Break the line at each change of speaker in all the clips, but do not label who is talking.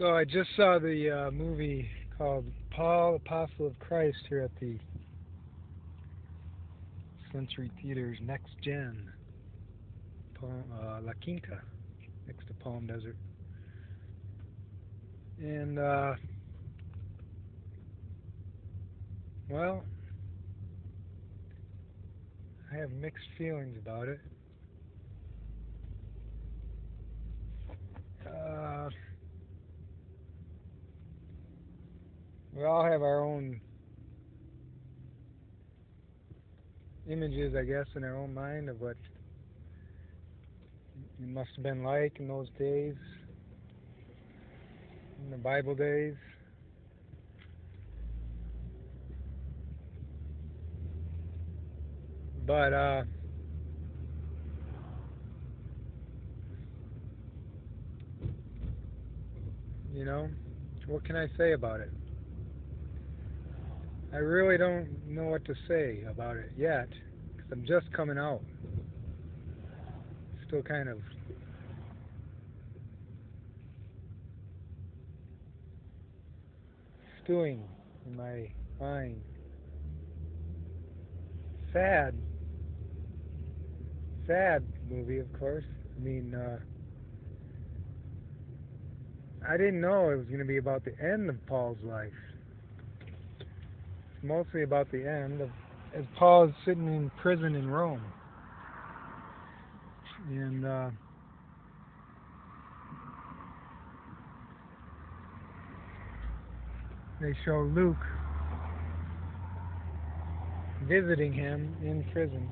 So I just saw the movie called Paul, Apostle of Christ here at the Century Theater's Next Gen, La Quinta, next to Palm Desert. And, well, I have mixed feelings about it. We all have our own images, I guess, in our own mind of what it must have been like in those days, in the Bible days. But, you know, what can I say about it? I really don't know what to say about it yet, because I'm just coming out. Still kind of stewing in my mind. Sad movie, of course. I mean, I didn't know it was going to be about the end of Paul's life. It's mostly about the end of, as Paul is sitting in prison in Rome. And they show Luke visiting him in prison.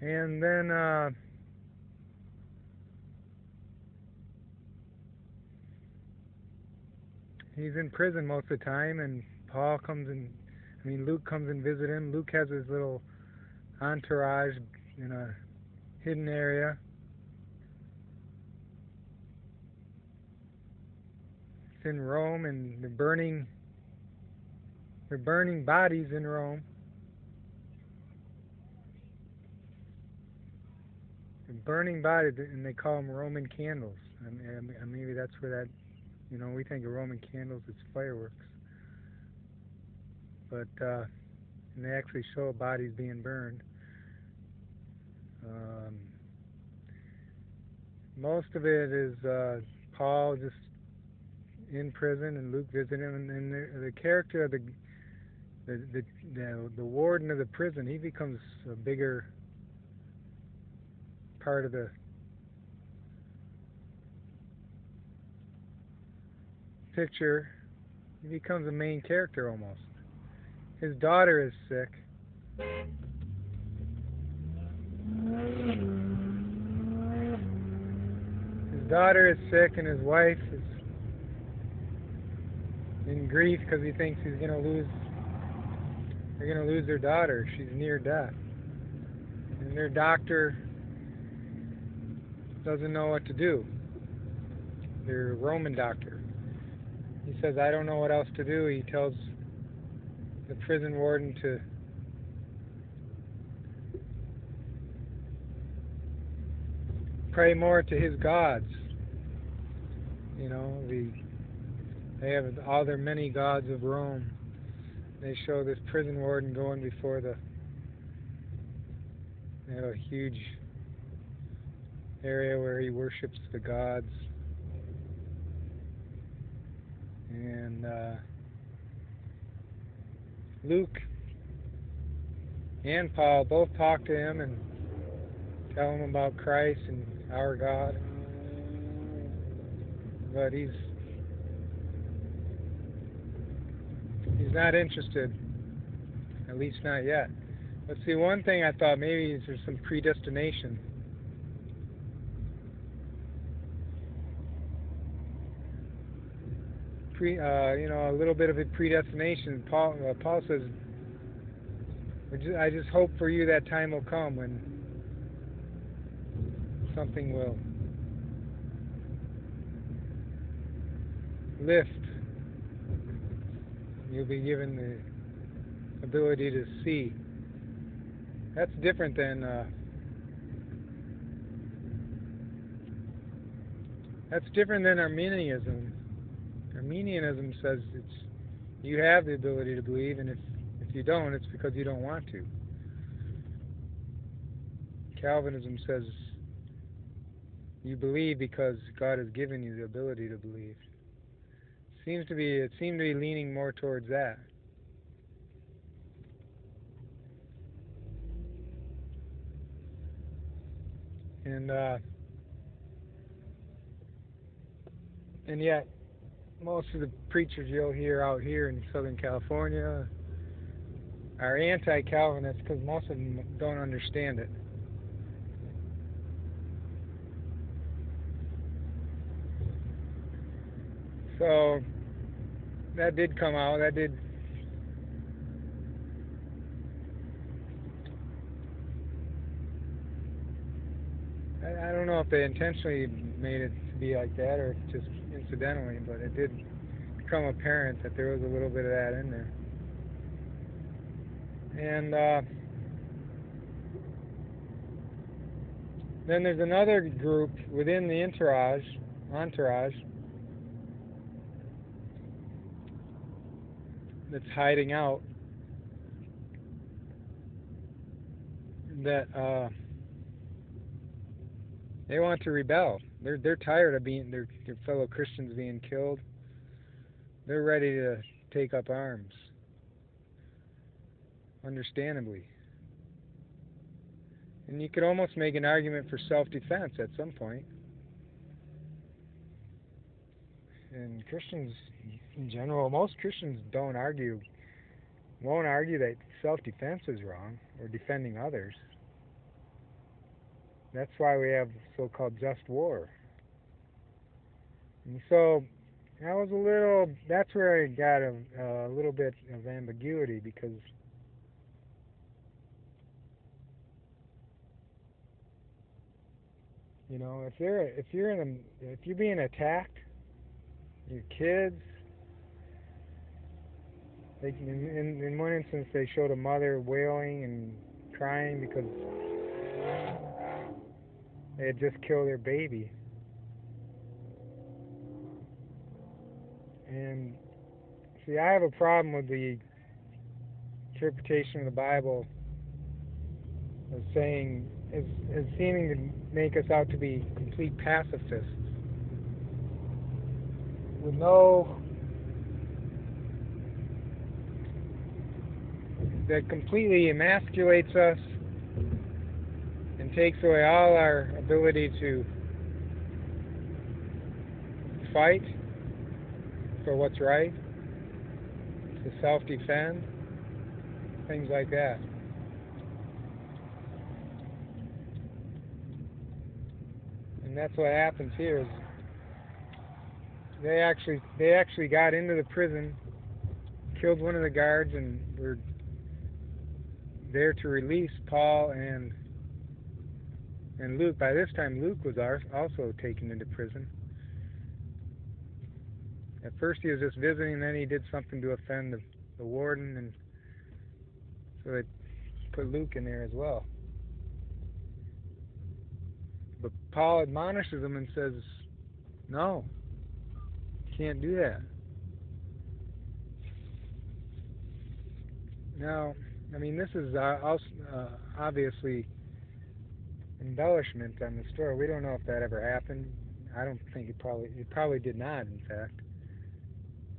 And then he's in prison most of the time, and Luke comes and visits him. Luke has his little entourage in a hidden area. It's in Rome, and they're burning bodies in Rome. They're burning bodies, and they call them Roman candles. And maybe that's where that, we think of Roman candles as fireworks. But, and they actually show bodies being burned. Most of it is Paul just in prison and Luke visiting him, and the character of the warden of the prison, he becomes a bigger part of the picture. He becomes a main character almost. His daughter is sick. His daughter is sick, and his wife is in grief because he thinks they're going to lose their daughter. She's near death. And their doctor doesn't know what to do. Their Roman doctor. He says, I don't know what else to do. He tells the prison warden to pray more to his gods. They have all their many gods of Rome. They show this prison warden going before they have a huge area where he worships the gods. And Luke and Paul both talk to him and tell him about Christ and our God. But he's not interested, at least not yet. Let's see, one thing I thought maybe is there's some predestination. A little bit of a predestination. Paul says, I just hope for you that time will come when something will lift. You'll be given the ability to see. That's different than Arminianism. Arminianism says you have the ability to believe, and if you don't, it's because you don't want to. Calvinism says you believe because God has given you the ability to believe. It seemed to be leaning more towards that. And yet, most of the preachers you'll hear out here in Southern California are anti-Calvinist because most of them don't understand it. So that did come out. I don't know if they intentionally made it to be like that or just incidentally, but it did become apparent that there was a little bit of that in there. And then there's another group within the entourage that's hiding out that they want to rebel. They're tired of being their fellow Christians being killed. They're ready to take up arms. Understandably. And you could almost make an argument for self-defense at some point. And Christians in general, most Christians won't argue that self-defense is wrong or defending others. That's why we have so-called just war. And so that's where I got a little bit of ambiguity, because if you're being attacked, your kids, in one instance they showed a mother wailing and crying because they had just killed their baby. And see, I have a problem with the interpretation of the Bible as seeming to make us out to be complete pacifists with that completely emasculates us and takes away all our ability to fight for what's right, to self-defend, things like that. And that's what happens here. Is they actually got into the prison, killed one of the guards, and were there to release Paul and Luke. By this time, Luke was also taken into prison. At first he was just visiting, then he did something to offend the warden, and so they put Luke in there as well. But Paul admonishes him and says, no, you can't do that. Now, I mean, this is obviously embellishment on the story. We don't know if that ever happened. I don't think it probably did not, in fact.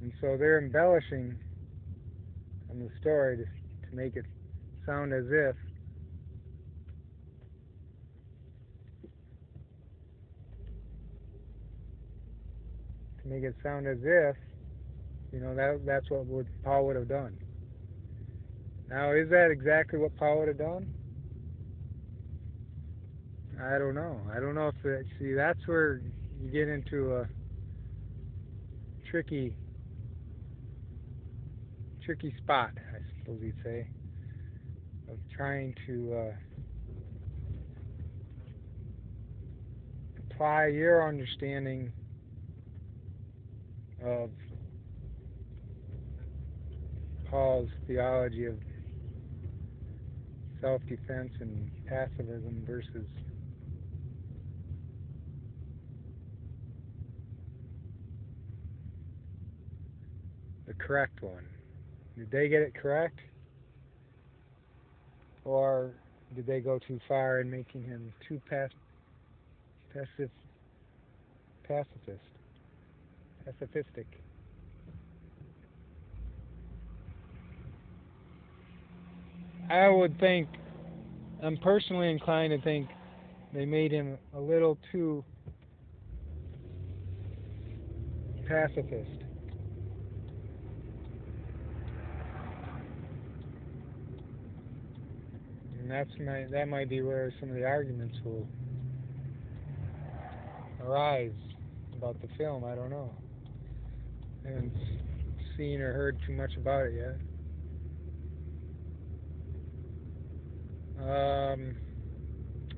And so they're embellishing on the story to make it sound as if that's what Paul would have done. Now, is that exactly what Paul would have done? I don't know. I don't know if that, see, that's where you get into a tricky spot, I suppose you'd say, of trying to apply your understanding of Paul's theology of self-defense and pacifism versus the correct one. Did they get it correct? Or did they go too far in making him too pacifistic? I would think, I'm personally inclined to think they made him a little too pacifist. And that might be where some of the arguments will arise about the film. I don't know. I haven't seen or heard too much about it yet.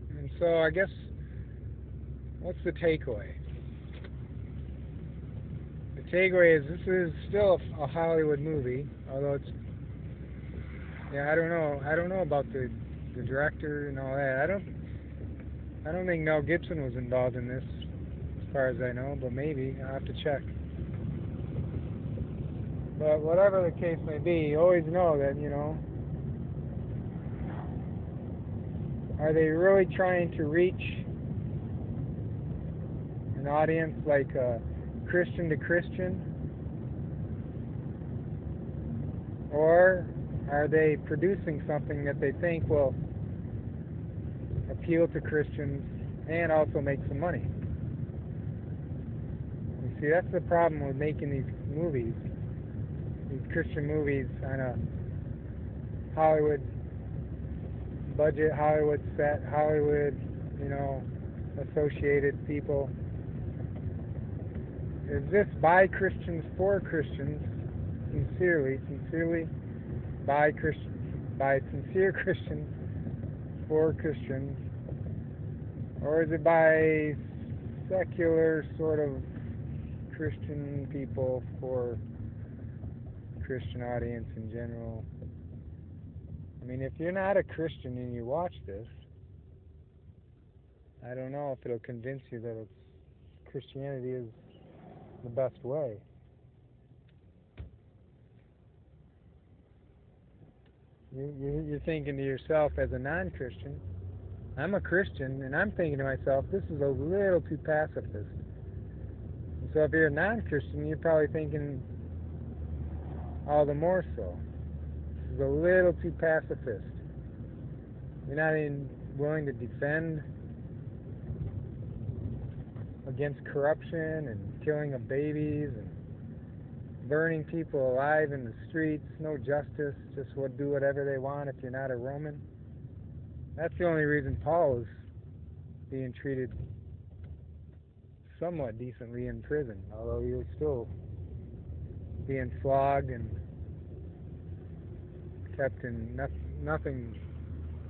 And so I guess, what's the takeaway? The takeaway is this is still a Hollywood movie, although it's, yeah, I don't know about the director and all that. I don't think Mel Gibson was involved in this, as far as I know, but maybe. I'll have to check. But whatever the case may be, you always know that, you know, are they really trying to reach an audience like Christian to Christian? Or are they producing something that they think will appeal to Christians and also make some money? You see, that's the problem with making these movies, these Christian movies on a Hollywood budget, Hollywood set, Hollywood, you know, associated people. Is this by Christians for Christians, sincerely by Christians, by sincere Christians for Christians, or is it by secular sort of Christian people for Christian audience in general? I mean, if you're not a Christian and you watch this, I don't know if it'll convince you that Christianity is the best way. You're thinking to yourself as a non-Christian, I'm a Christian, and I'm thinking to myself, this is a little too pacifist. And so if you're a non-Christian, you're probably thinking all the more so. This is a little too pacifist. You're not even willing to defend against corruption and killing of babies and burning people alive in the streets, no justice, just do whatever they want if you're not a Roman. That's the only reason Paul was being treated somewhat decently in prison, although he was still being flogged and kept in nothing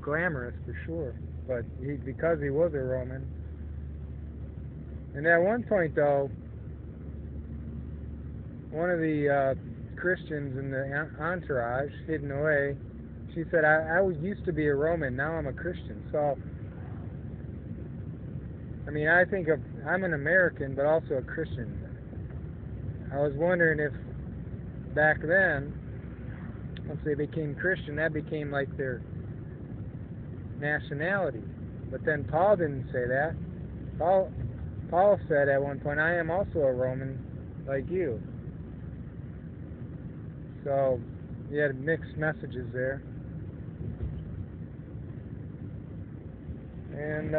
glamorous for sure, but because he was a Roman. And at one point, though, one of the Christians in the entourage, hidden away, she said, I used to be a Roman, now I'm a Christian. So, I mean, I'm an American, but also a Christian. I was wondering if back then, once they became Christian, that became like their nationality. But then Paul didn't say that. Paul said at one point, I am also a Roman like you. So you had mixed messages there. And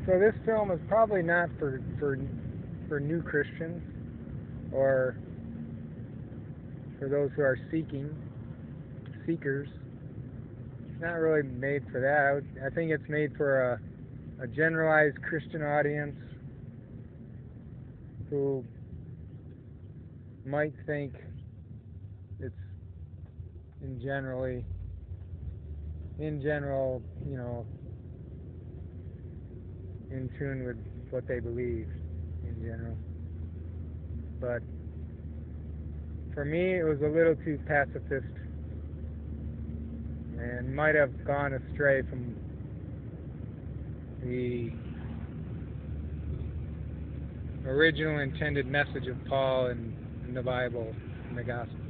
so this film is probably not for new Christians or for those who are seeking seekers. It's not really made for that. I think it's made for a generalized Christian audience who might think it's in general, you know, in tune with what they believe in general. But for me, it was a little too pacifist and might have gone astray from the original intended message of Paul in the Bible, in the Gospel.